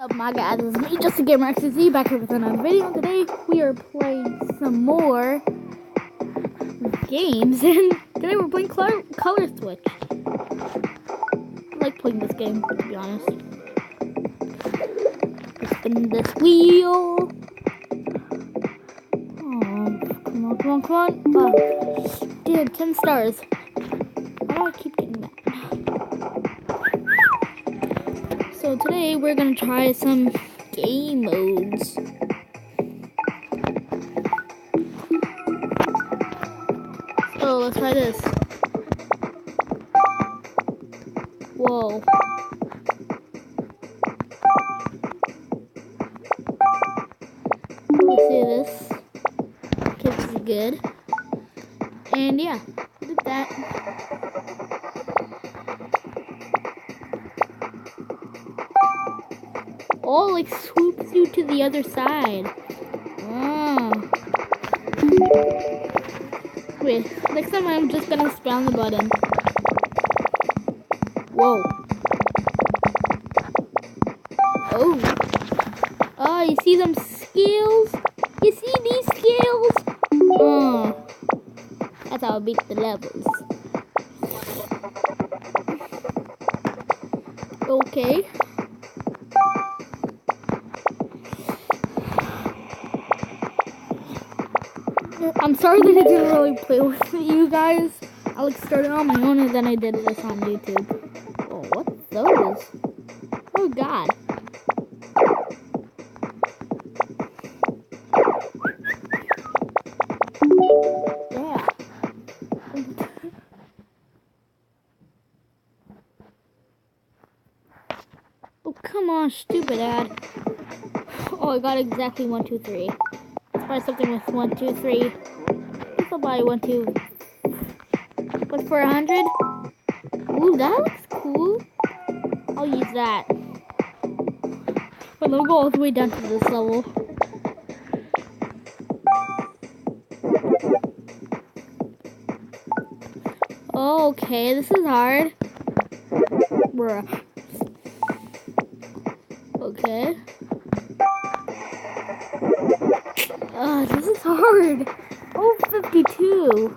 Up my guys, it's me, Just a Gamer XZ, back here with another video. Today we are playing some more games, and today we're playing Color Switch. I like playing this game, to be honest. Let's spin this wheel. Oh, come on. Oh, damn, 10 stars. Why do I keep getting that? So today we're gonna try some game modes. So let's try this. Whoa. Let's see this. Okay, this is good. And yeah, look at that. Oh, like swoops you to the other side. Oh. Wait, next time I'm just gonna spam the button. Whoa. Oh. Oh, you see them scales? You see these scales? Oh. That's how I beat the levels. Okay. I'm sorry that I didn't really play with you guys. I like started on my own and then I did this on YouTube. Oh, what's those? Oh God. Yeah. Oh, come on, stupid ad. Oh, I got exactly 1, 2, 3. Let's buy something with 1, 2, 3. I'll buy 1, 2. But for 100? Ooh, that looks cool. I'll use that. But let me go all the way down to this level. Okay, this is hard. Bruh. Okay. This is hard. Oh, 52.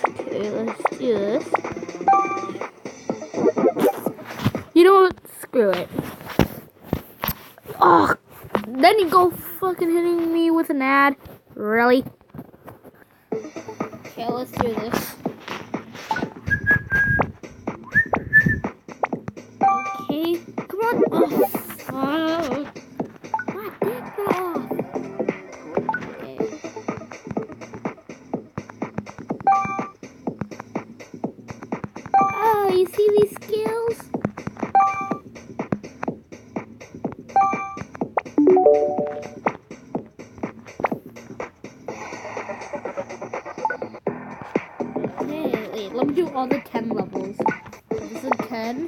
Okay, let's do this. You know what? Screw it. Oh, then you go fucking hitting me with an ad. Really? Okay, let's do this. Okay, come on. Oh. God, get that off. Okay. Oh, you see these skills? Okay, wait, let me do all the 10 levels. This is 10.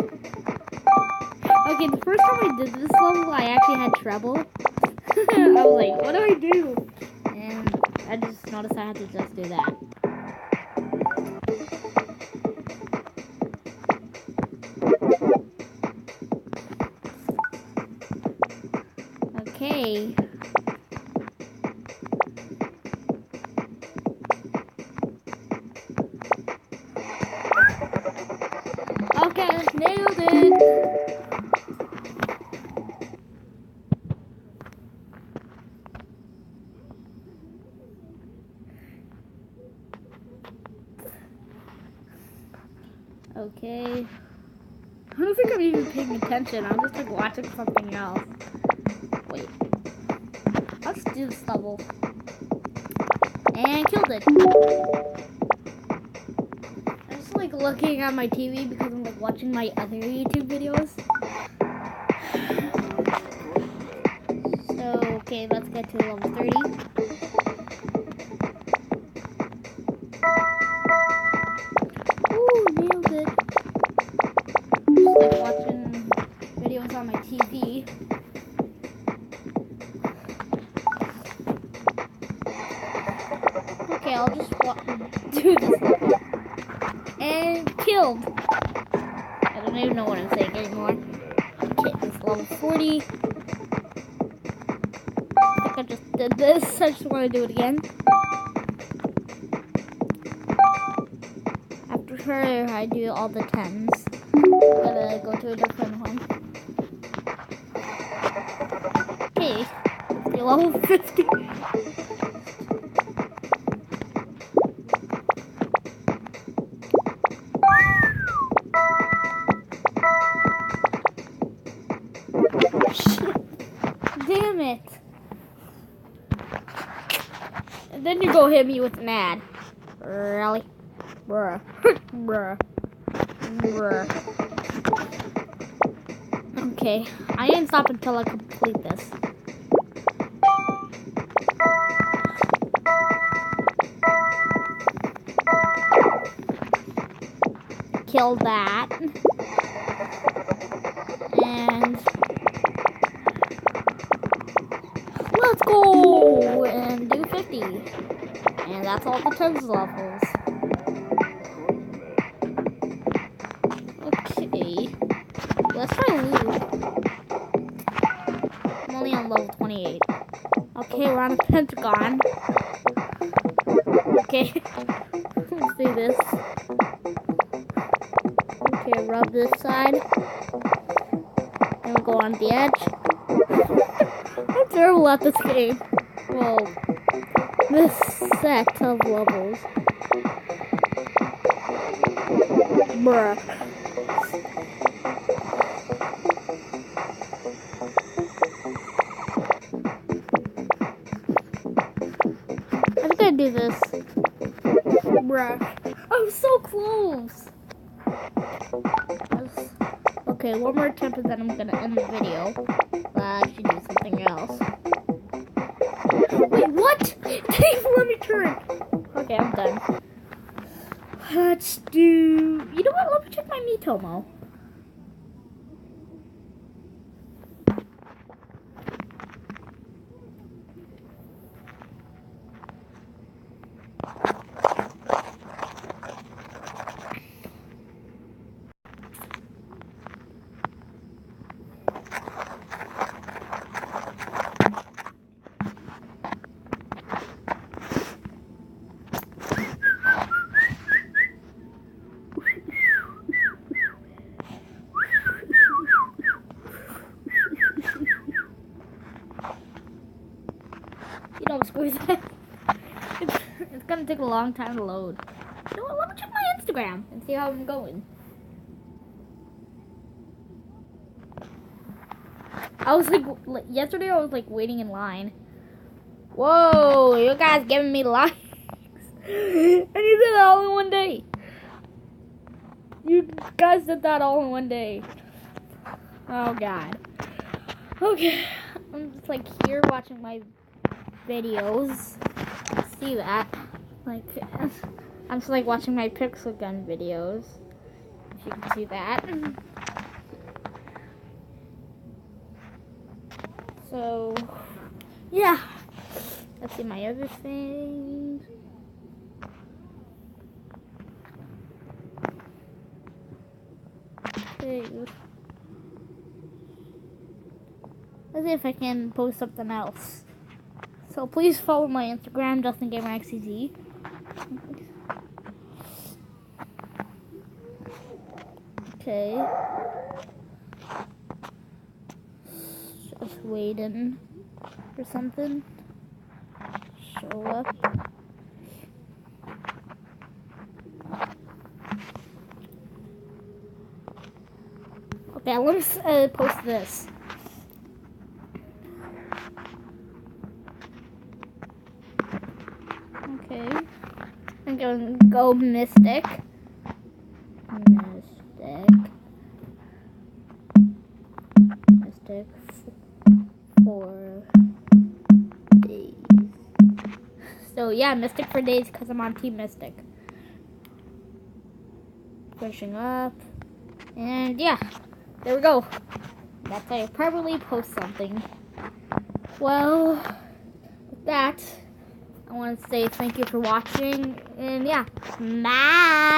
Okay, the first time I did this level, I actually had trouble. I was like, what do I do? And I just noticed I had to just do that. Okay. Okay, nailed it. Okay. I don't think I'm even paying attention. I'm just like watching something else. Wait. Let's do this level. And killed it. I'm just like looking at my TV because I'm like watching my other YouTube videos. So, okay, let's get to level 30. Ooh, nailed it. Just like watching videos on my TV. Okay, I'll just do this level. killed. I don't even know what I'm saying anymore. Okay, this is level 40. I think I just did this. I just want to do it again. After her, I do all the 10s. Gotta go to a different one. Okay, you're level 50. Damn it. And then you go hit me with an ad. Really? Bruh. Bruh. Bruh. Okay, I didn't stop until I complete this. Kill that. And let's go and do 50. And that's all the turns levels. Okay. Let's try loot. I'm only on level 28. Okay, we're on a pentagon. Okay. Let's do this. Okay, rub this side. And we'll go on the edge. I'm terrible at this game. Well, this set of levels. Bruh. I'm gonna do this. Bruh. I'm so close. Okay, one more attempt and then I'm gonna end the video. I should do something else. Wait, what? Didn't even let me turn. Okay, I'm done. Let's do... You know what? Let me check my Miitomo. Don't squeeze it. It's gonna take a long time to load. You know what? Let me check my Instagram and see how I'm going. I was like yesterday I was like waiting in line. Whoa, you guys giving me likes. And you did that all in one day. You guys did that all in one day. Oh god. Okay. I'm just like here watching my videos. See that? Like, I'm just like watching my pixel gun videos. If you can see that. So, yeah. Let's see my other things. Okay. Let's see if I can post something else. So please follow my Instagram, JustinGamerXCZ. Okay. Just waiting for something. Show up. Okay, let's post this. Okay. I'm going to go Mystic. Mystic 4 days. So yeah, Mystic for days because I'm on Team Mystic. Pushing up. And yeah, there we go. That's how you properly post something. Well, with that, I want to say thank you for watching. And yeah, bye.